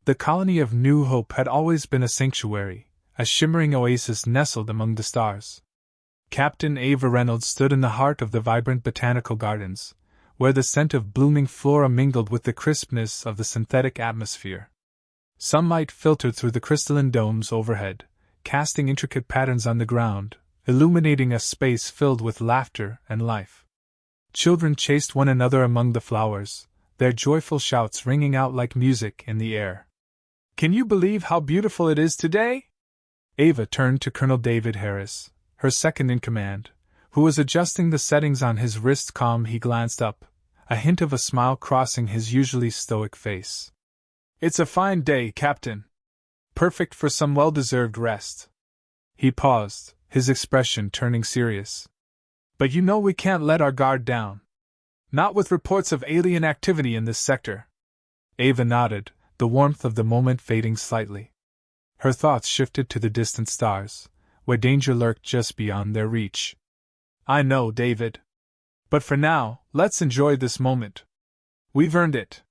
The colony of New Hope had always been a sanctuary, a shimmering oasis nestled among the stars. Captain Ava Reynolds stood in the heart of the vibrant botanical gardens, where the scent of blooming flora mingled with the crispness of the synthetic atmosphere. Sunlight filtered through the crystalline domes overhead, casting intricate patterns on the ground, illuminating a space filled with laughter and life. Children chased one another among the flowers, their joyful shouts ringing out like music in the air. "Can you believe how beautiful it is today?" Ava turned to Colonel David Harris, her second in command, who was adjusting the settings on his wrist. Calm, he glanced up, a hint of a smile crossing his usually stoic face. "It's a fine day, Captain. Perfect for some well-deserved rest." He paused, his expression turning serious. "But you know we can't let our guard down. Not with reports of alien activity in this sector." Ava nodded, the warmth of the moment fading slightly. Her thoughts shifted to the distant stars, where danger lurked just beyond their reach. "I know, David. But for now, let's enjoy this moment. We've earned it."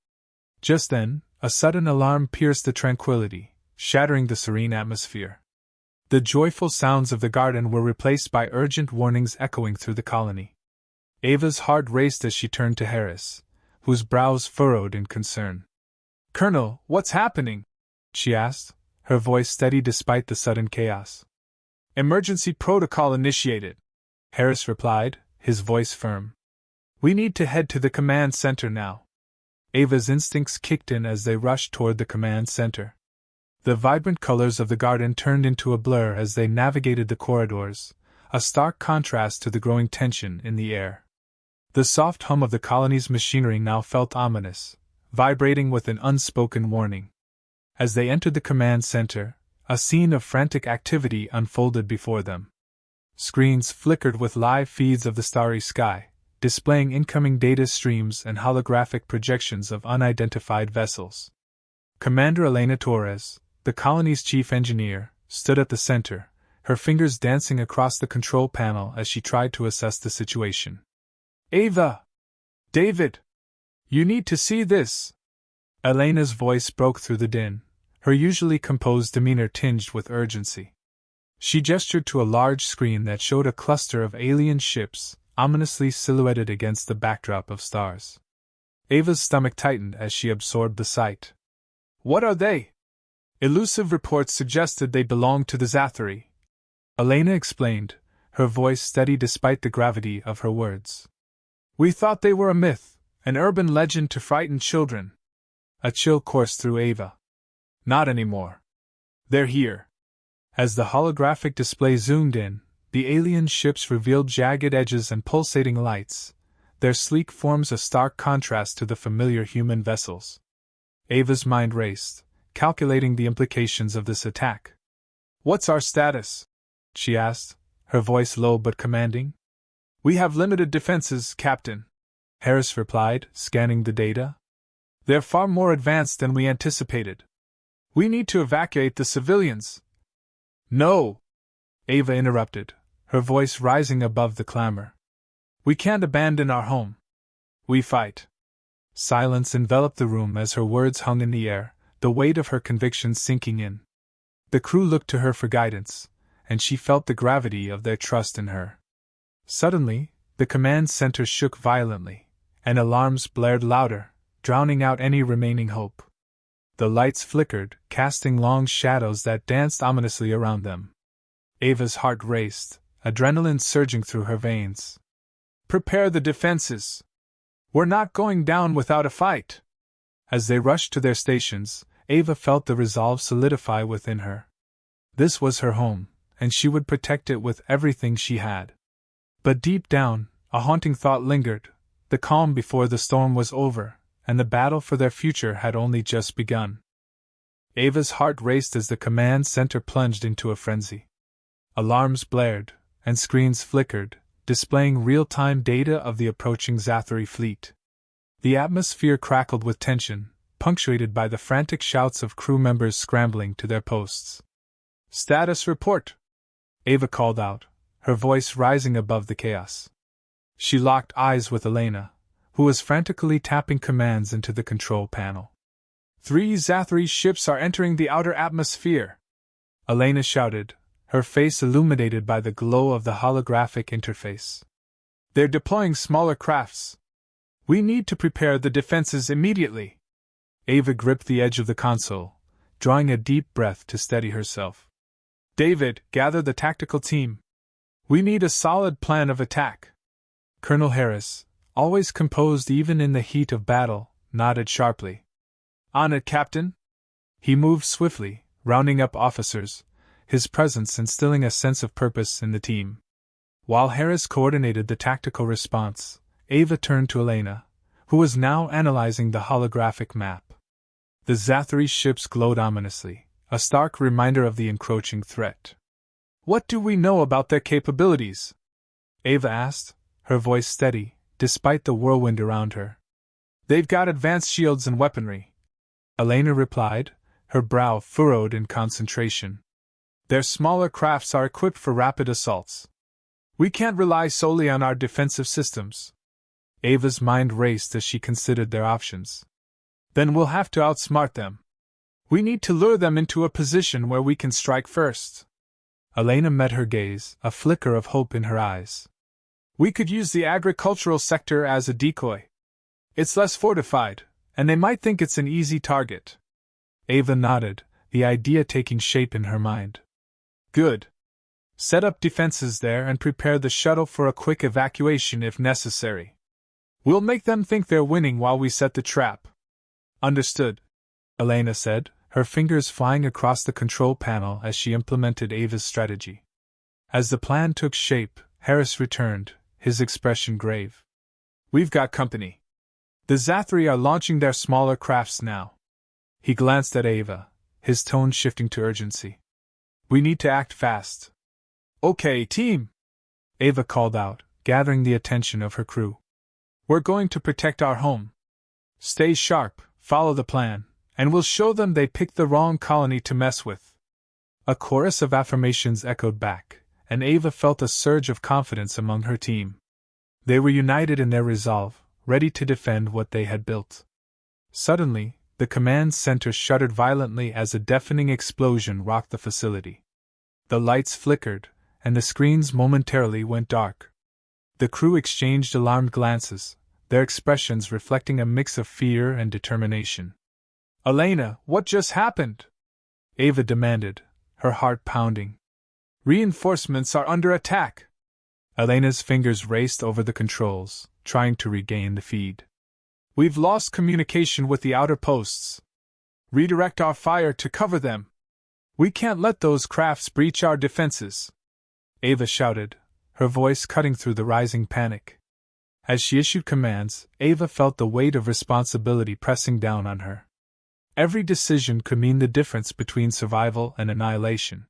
Just then, a sudden alarm pierced the tranquility, shattering the serene atmosphere. The joyful sounds of the garden were replaced by urgent warnings echoing through the colony. Ava's heart raced as she turned to Harris, whose brows furrowed in concern. "Colonel, what's happening?" she asked, her voice steady despite the sudden chaos. "Emergency protocol initiated," Harris replied, his voice firm. "We need to head to the command center now." Ava's instincts kicked in as they rushed toward the command center. The vibrant colors of the garden turned into a blur as they navigated the corridors, a stark contrast to the growing tension in the air. The soft hum of the colony's machinery now felt ominous, vibrating with an unspoken warning. As they entered the command center, a scene of frantic activity unfolded before them. Screens flickered with live feeds of the starry sky, displaying incoming data streams and holographic projections of unidentified vessels. Commander Elena Torres, the colony's chief engineer, stood at the center, her fingers dancing across the control panel as she tried to assess the situation. "Ava! David! You need to see this!" Elena's voice broke through the din, her usually composed demeanor tinged with urgency. She gestured to a large screen that showed a cluster of alien ships, ominously silhouetted against the backdrop of stars. Ava's stomach tightened as she absorbed the sight. "What are they?" "Elusive reports suggested they belonged to the Zathari," Elena explained, her voice steady despite the gravity of her words. "We thought they were a myth, an urban legend to frighten children." A chill coursed through Ava. "Not anymore. They're here." As the holographic display zoomed in, the alien ships revealed jagged edges and pulsating lights, their sleek forms a stark contrast to the familiar human vessels. Ava's mind raced, calculating the implications of this attack. "What's our status?" she asked, her voice low but commanding. "We have limited defenses, Captain," Harris replied, scanning the data. "They're far more advanced than we anticipated. We need to evacuate the civilians." "No!" Ava interrupted, her voice rising above the clamor. "We can't abandon our home. We fight." Silence enveloped the room as her words hung in the air, the weight of her convictions sinking in. The crew looked to her for guidance, and she felt the gravity of their trust in her. Suddenly, the command center shook violently, and alarms blared louder, drowning out any remaining hope. The lights flickered, casting long shadows that danced ominously around them. Ava's heart raced, adrenaline surging through her veins. "Prepare the defenses! We're not going down without a fight!" As they rushed to their stations, Ava felt the resolve solidify within her. This was her home, and she would protect it with everything she had. But deep down, a haunting thought lingered. The calm before the storm was over, and the battle for their future had only just begun. Ava's heart raced as the command center plunged into a frenzy. Alarms blared, and screens flickered, displaying real-time data of the approaching Zathari fleet. The atmosphere crackled with tension, punctuated by the frantic shouts of crew members scrambling to their posts. "Status report!" Ava called out, her voice rising above the chaos. She locked eyes with Elena, who was frantically tapping commands into the control panel. 3 Zathri ships are entering the outer atmosphere, Elena shouted, her face illuminated by the glow of the holographic interface. They're deploying smaller crafts. We need to prepare the defenses immediately. Ava gripped the edge of the console, drawing a deep breath to steady herself. David, gather the tactical team. We need a solid plan of attack. Colonel Harris, always composed even in the heat of battle, nodded sharply. On it, Captain. He moved swiftly, rounding up officers, his presence instilling a sense of purpose in the team. While Harris coordinated the tactical response, Ava turned to Elena, who was now analyzing the holographic map. The Zathri ships glowed ominously, a stark reminder of the encroaching threat. What do we know about their capabilities? Ava asked, her voice steady, despite the whirlwind around her. They've got advanced shields and weaponry, Elena replied, her brow furrowed in concentration. Their smaller crafts are equipped for rapid assaults. We can't rely solely on our defensive systems. Ava's mind raced as she considered their options. Then we'll have to outsmart them. We need to lure them into a position where we can strike first. Elena met her gaze, a flicker of hope in her eyes. We could use the agricultural sector as a decoy. It's less fortified, and they might think it's an easy target. Ava nodded, the idea taking shape in her mind. Good. Set up defenses there and prepare the shuttle for a quick evacuation if necessary. We'll make them think they're winning while we set the trap. Understood, Elena said, her fingers flying across the control panel as she implemented Ava's strategy. As the plan took shape, Harris returned, his expression grave. We've got company. The Zathri are launching their smaller crafts now. He glanced at Ava, his tone shifting to urgency. We need to act fast. Okay, team, Ava called out, gathering the attention of her crew. We're going to protect our home. Stay sharp, follow the plan, and we'll show them they picked the wrong colony to mess with. A chorus of affirmations echoed back, and Ava felt a surge of confidence among her team. They were united in their resolve, ready to defend what they had built. Suddenly, the command center shuddered violently as a deafening explosion rocked the facility. The lights flickered, and the screens momentarily went dark. The crew exchanged alarmed glances, their expressions reflecting a mix of fear and determination. Elena, what just happened? Ava demanded, her heart pounding. Reinforcements are under attack. Elena's fingers raced over the controls, trying to regain the feed. We've lost communication with the outer posts. Redirect our fire to cover them. We can't let those crafts breach our defenses. Ava shouted, her voice cutting through the rising panic. As she issued commands, Ava felt the weight of responsibility pressing down on her. Every decision could mean the difference between survival and annihilation.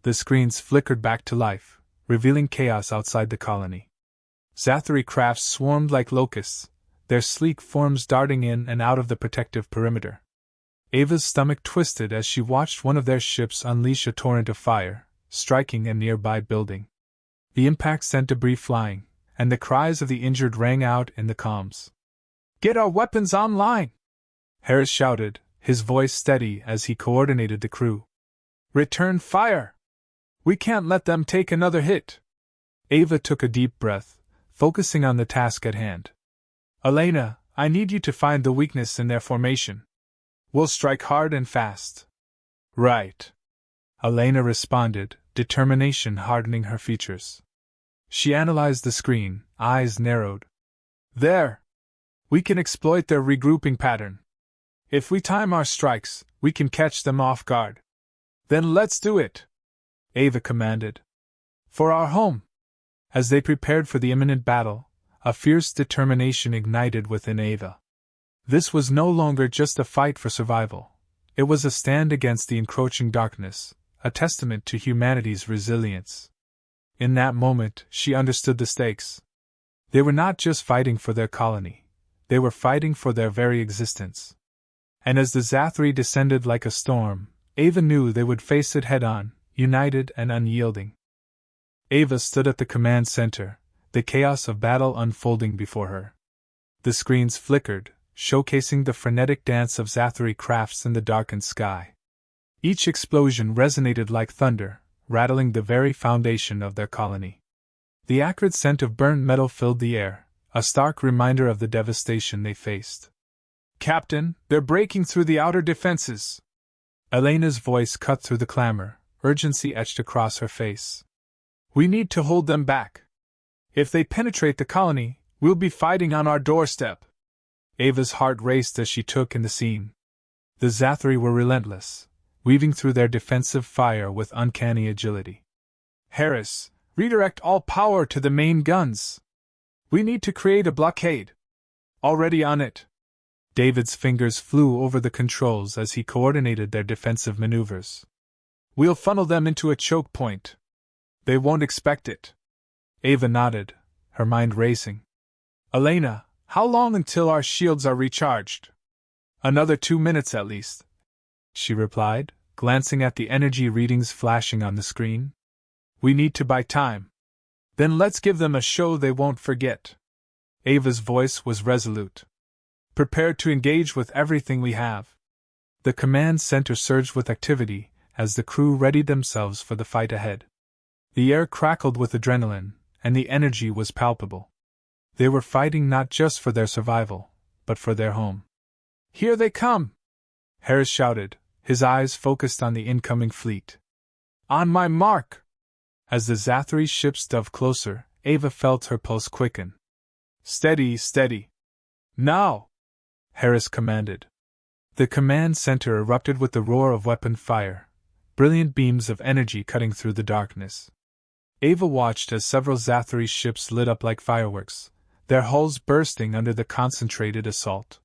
The screens flickered back to life, revealing chaos outside the colony. Zathri crafts swarmed like locusts, their sleek forms darting in and out of the protective perimeter. Ava's stomach twisted as she watched one of their ships unleash a torrent of fire, striking a nearby building. The impact sent debris flying, and the cries of the injured rang out in the comms. Get our weapons online! Harris shouted, his voice steady as he coordinated the crew. Return fire! We can't let them take another hit! Ava took a deep breath, focusing on the task at hand. Elena, I need you to find the weakness in their formation. We'll strike hard and fast. Right. Elena responded, determination hardening her features. She analyzed the screen, eyes narrowed. There! We can exploit their regrouping pattern. If we time our strikes, we can catch them off guard. Then let's do it! Ava commanded. For our home! As they prepared for the imminent battle, a fierce determination ignited within Ava. This was no longer just a fight for survival. It was a stand against the encroaching darkness, a testament to humanity's resilience. In that moment, she understood the stakes. They were not just fighting for their colony, they were fighting for their very existence. And as the Zathri descended like a storm, Ava knew they would face it head-on, united and unyielding. Ava stood at the command center, the chaos of battle unfolding before her. The screens flickered, showcasing the frenetic dance of Zathari crafts in the darkened sky. Each explosion resonated like thunder, rattling the very foundation of their colony. The acrid scent of burnt metal filled the air, a stark reminder of the devastation they faced. "Captain, they're breaking through the outer defenses!" Elena's voice cut through the clamor, urgency etched across her face. "We need to hold them back. If they penetrate the colony, we'll be fighting on our doorstep." Ava's heart raced as she took in the scene. The Zathari were relentless, weaving through their defensive fire with uncanny agility. "Harris, redirect all power to the main guns. We need to create a blockade." "Already on it." David's fingers flew over the controls as he coordinated their defensive maneuvers. "We'll funnel them into a choke point. They won't expect it." Ava nodded, her mind racing. "Elena, how long until our shields are recharged?" "Another 2 minutes at least," she replied, glancing at the energy readings flashing on the screen. "We need to buy time. Then let's give them a show they won't forget." Ava's voice was resolute. "Prepared to engage with everything we have." The command center surged with activity as the crew readied themselves for the fight ahead. The air crackled with adrenaline, and the energy was palpable. They were fighting not just for their survival, but for their home. "Here they come!" Harris shouted, his eyes focused on the incoming fleet. "On my mark!" As the Zathari ships dove closer, Ava felt her pulse quicken. "Steady, steady! Now!" Harris commanded. The command center erupted with the roar of weapon fire, brilliant beams of energy cutting through the darkness. Ava watched as several Zathari ships lit up like fireworks, their hulls bursting under the concentrated assault.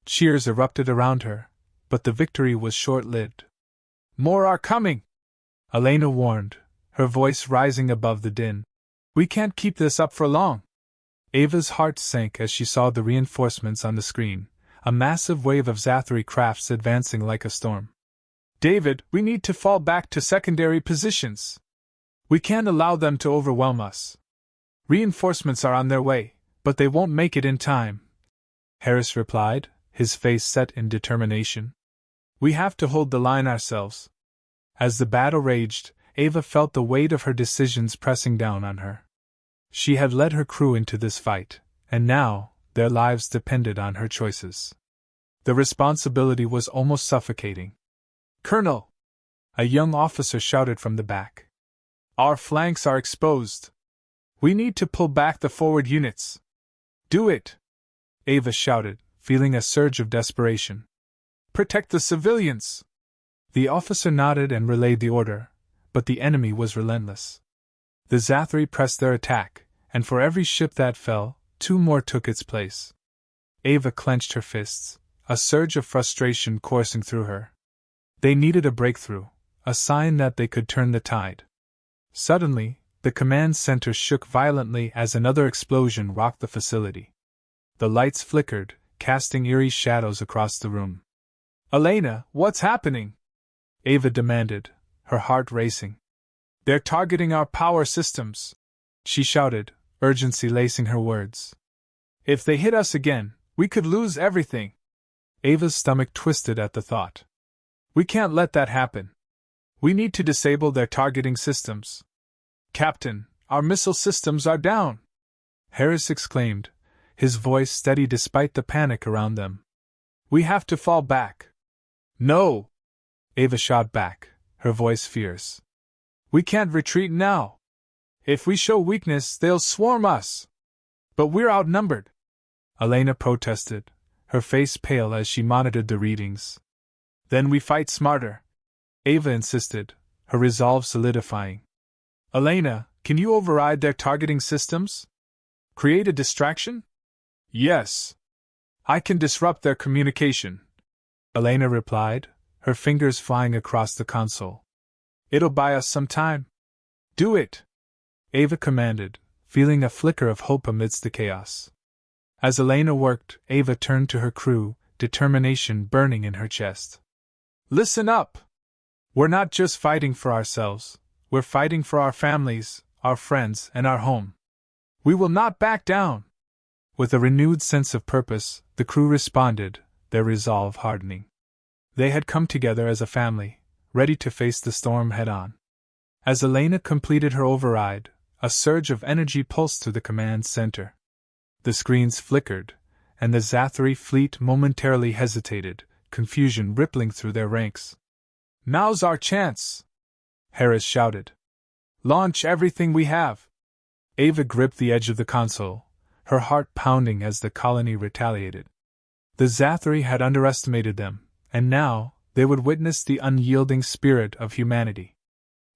Cheers erupted around her, but the victory was short-lived. "More are coming!" Elena warned, her voice rising above the din. "We can't keep this up for long." Ava's heart sank as she saw the reinforcements on the screen, a massive wave of Zathari crafts advancing like a storm. "David, we need to fall back to secondary positions. We can't allow them to overwhelm us. Reinforcements are on their way, but they won't make it in time," Harris replied, his face set in determination. "We have to hold the line ourselves." As the battle raged, Ava felt the weight of her decisions pressing down on her. She had led her crew into this fight, and now, their lives depended on her choices. The responsibility was almost suffocating. "Colonel!" a young officer shouted from the back. "Our flanks are exposed. We need to pull back the forward units." "Do it!" Ava shouted, feeling a surge of desperation. "Protect the civilians!" The officer nodded and relayed the order, but the enemy was relentless. The Zathari pressed their attack, and for every ship that fell, 2 more took its place. Ava clenched her fists, a surge of frustration coursing through her. They needed a breakthrough, a sign that they could turn the tide. Suddenly, the command center shook violently as another explosion rocked the facility. The lights flickered, casting eerie shadows across the room. "Elena, what's happening?" Ava demanded, her heart racing. "They're targeting our power systems," she shouted, urgency lacing her words. "If they hit us again, we could lose everything." Ava's stomach twisted at the thought. "We can't let that happen. We need to disable their targeting systems." "Captain, our missile systems are down!" Harris exclaimed, his voice steady despite the panic around them. "We have to fall back." "No!" Ava shot back, her voice fierce. "We can't retreat now. If we show weakness, they'll swarm us." "But we're outnumbered," Elena protested, her face pale as she monitored the readings. "Then we fight smarter," Ava insisted, her resolve solidifying. "Elena, can you override their targeting systems? Create a distraction?" "Yes. I can disrupt their communication," Elena replied, her fingers flying across the console. "It'll buy us some time." "Do it!" Ava commanded, feeling a flicker of hope amidst the chaos. As Elena worked, Ava turned to her crew, determination burning in her chest. "Listen up! We're not just fighting for ourselves, we're fighting for our families, our friends, and our home. We will not back down. With a renewed sense of purpose, the crew responded, their resolve hardening. They had come together as a family, ready to face the storm head-on. As Elena completed her override, a surge of energy pulsed through the command center. The screens flickered, and the Zathari fleet momentarily hesitated, confusion rippling through their ranks. "Now's our chance!" Harris shouted. "Launch everything we have!" Ava gripped the edge of the console, her heart pounding as the colony retaliated. The Zathari had underestimated them, and now they would witness the unyielding spirit of humanity.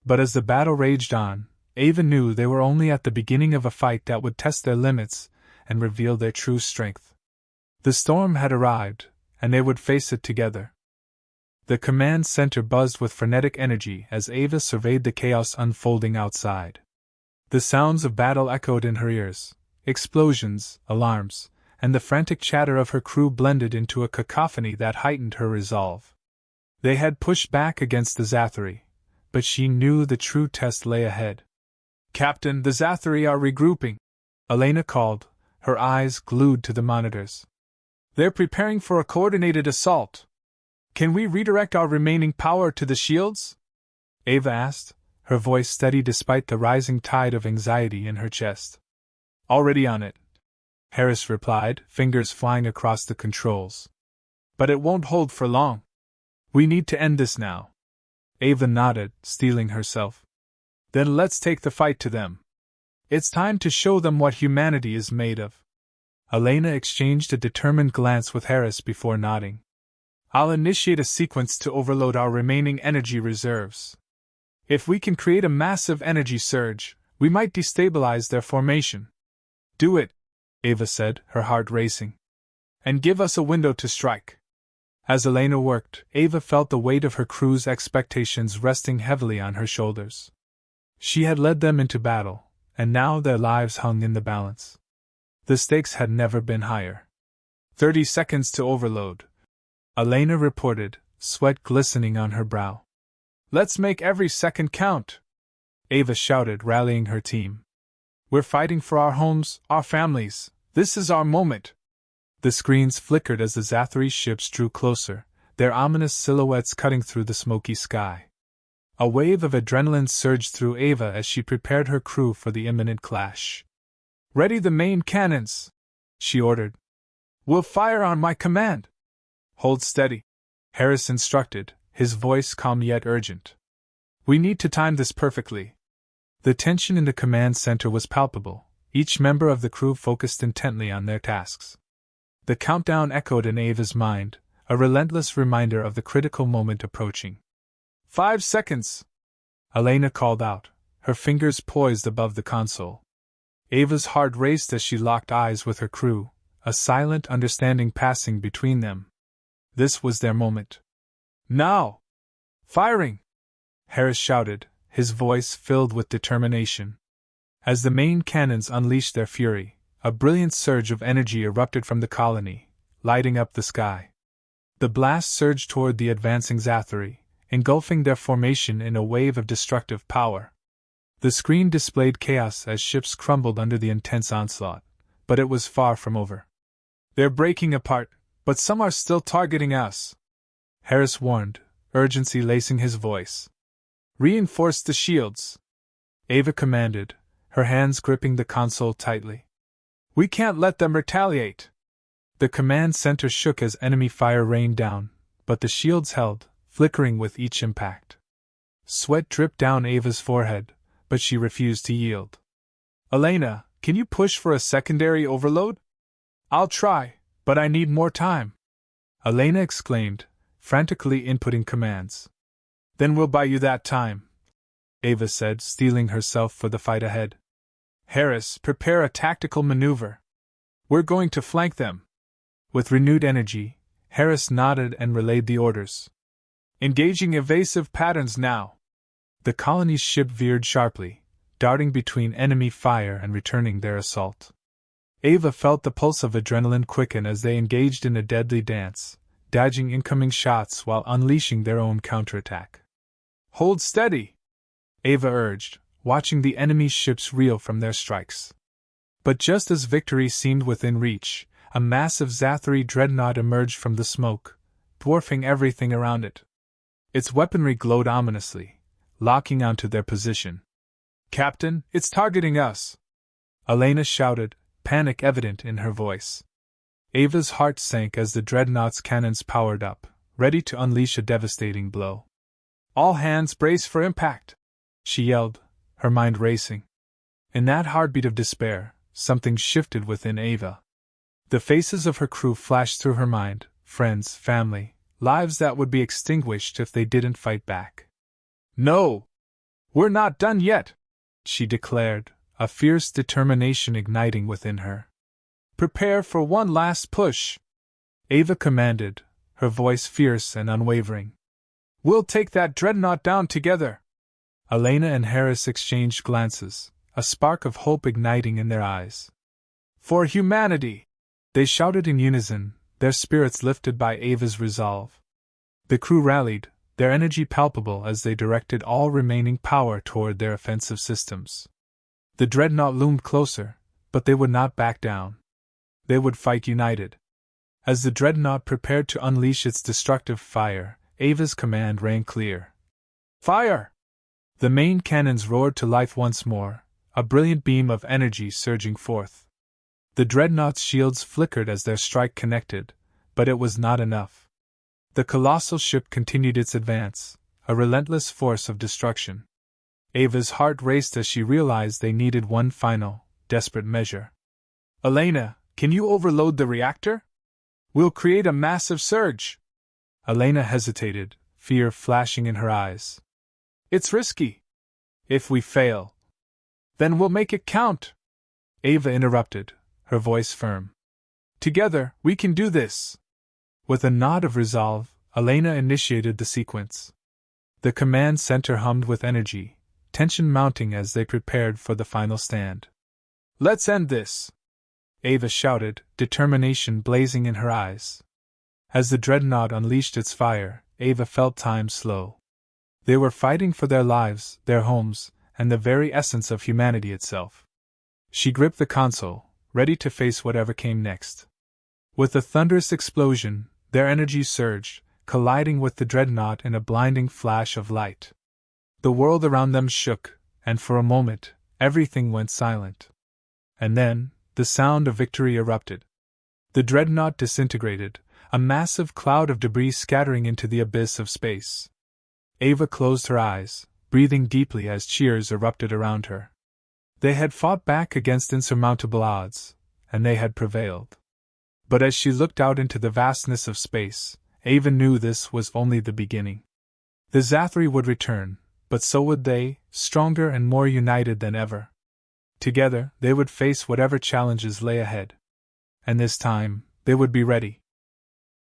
But as the battle raged on, Ava knew they were only at the beginning of a fight that would test their limits and reveal their true strength. The storm had arrived, and they would face it together. The command center buzzed with frenetic energy as Ava surveyed the chaos unfolding outside. The sounds of battle echoed in her ears, explosions, alarms, and the frantic chatter of her crew blended into a cacophony that heightened her resolve. They had pushed back against the Zathari, but she knew the true test lay ahead. "Captain, the Zathari are regrouping," Elena called, her eyes glued to the monitors. "They're preparing for a coordinated assault. Can we redirect our remaining power to the shields?" Ava asked, her voice steady despite the rising tide of anxiety in her chest. "Already on it," Harris replied, fingers flying across the controls. "But it won't hold for long. We need to end this now." Ava nodded, steeling herself. "Then let's take the fight to them. It's time to show them what humanity is made of." Elena exchanged a determined glance with Harris before nodding. "I'll initiate a sequence to overload our remaining energy reserves. If we can create a massive energy surge, we might destabilize their formation." "Do it," Ava said, her heart racing. "And give us a window to strike." As Elena worked, Ava felt the weight of her crew's expectations resting heavily on her shoulders. She had led them into battle, and now their lives hung in the balance. The stakes had never been higher. 30 seconds to overload," Elena reported, sweat glistening on her brow. "Let's make every second count," Ava shouted, rallying her team. "We're fighting for our homes, our families. This is our moment." The screens flickered as the Zathari ships drew closer, their ominous silhouettes cutting through the smoky sky. A wave of adrenaline surged through Ava as she prepared her crew for the imminent clash. "Ready the main cannons," she ordered. "We'll fire on my command." "Hold steady," Harris instructed, his voice calm yet urgent. "We need to time this perfectly." The tension in the command center was palpable, each member of the crew focused intently on their tasks. The countdown echoed in Ava's mind, a relentless reminder of the critical moment approaching. 5 seconds! Elena called out, her fingers poised above the console. Ava's heart raced as she locked eyes with her crew, a silent understanding passing between them. This was their moment. "Now! Firing!" Harris shouted, his voice filled with determination. As the main cannons unleashed their fury, a brilliant surge of energy erupted from the colony, lighting up the sky. The blast surged toward the advancing Zathari, engulfing their formation in a wave of destructive power. The screen displayed chaos as ships crumbled under the intense onslaught, but it was far from over. "They're breaking apart, but some are still targeting us," Harris warned, urgency lacing his voice. "Reinforce the shields," Ava commanded, her hands gripping the console tightly. "We can't let them retaliate." The command center shook as enemy fire rained down, but the shields held, flickering with each impact. Sweat dripped down Ava's forehead, but she refused to yield. "Elena, can you push for a secondary overload?" "I'll try, but I need more time," Elena exclaimed, frantically inputting commands. "Then we'll buy you that time," Ava said, steeling herself for the fight ahead. "Harris, prepare a tactical maneuver. We're going to flank them." With renewed energy, Harris nodded and relayed the orders. "Engaging evasive patterns now." The colony's ship veered sharply, darting between enemy fire and returning their assault. Ava felt the pulse of adrenaline quicken as they engaged in a deadly dance, dodging incoming shots while unleashing their own counterattack. "Hold steady," Ava urged, watching the enemy's ships reel from their strikes. But just as victory seemed within reach, a massive Zathari dreadnought emerged from the smoke, dwarfing everything around it. Its weaponry glowed ominously, locking onto their position. "Captain, it's targeting us!" Elena shouted, panic evident in her voice. Ava's heart sank as the dreadnought's cannons powered up, ready to unleash a devastating blow. "All hands brace for impact!" she yelled, her mind racing. In that heartbeat of despair, something shifted within Ava. The faces of her crew flashed through her mind, friends, family, lives that would be extinguished if they didn't fight back. "No! We're not done yet!" she declared, a fierce determination igniting within her. "Prepare for one last push!" Ava commanded, her voice fierce and unwavering. "We'll take that dreadnought down together!" Elena and Harris exchanged glances, a spark of hope igniting in their eyes. "For humanity!" they shouted in unison, their spirits lifted by Ava's resolve. The crew rallied, their energy palpable as they directed all remaining power toward their offensive systems. The dreadnought loomed closer, but they would not back down. They would fight united. As the dreadnought prepared to unleash its destructive fire, Ava's command rang clear. "Fire!" The main cannons roared to life once more, a brilliant beam of energy surging forth. The dreadnought's shields flickered as their strike connected, but it was not enough. The colossal ship continued its advance, a relentless force of destruction. Ava's heart raced as she realized they needed one final, desperate measure. "Elena, can you overload the reactor? We'll create a massive surge." Elena hesitated, fear flashing in her eyes. "It's risky. If we fail, then we'll make it count." Ava interrupted, her voice firm. "Together, we can do this." With a nod of resolve, Elena initiated the sequence. The command center hummed with energy, tension mounting as they prepared for the final stand. "Let's end this!" Ava shouted, determination blazing in her eyes. As the dreadnought unleashed its fire, Ava felt time slow. They were fighting for their lives, their homes, and the very essence of humanity itself. She gripped the console, ready to face whatever came next. With a thunderous explosion, their energy surged, colliding with the dreadnought in a blinding flash of light. The world around them shook, and for a moment, everything went silent. And then, the sound of victory erupted. The dreadnought disintegrated, a massive cloud of debris scattering into the abyss of space. Ava closed her eyes, breathing deeply as cheers erupted around her. They had fought back against insurmountable odds, and they had prevailed. But as she looked out into the vastness of space, Ava knew this was only the beginning. The Zathari would return, but so would they, stronger and more united than ever. Together, they would face whatever challenges lay ahead. And this time, they would be ready.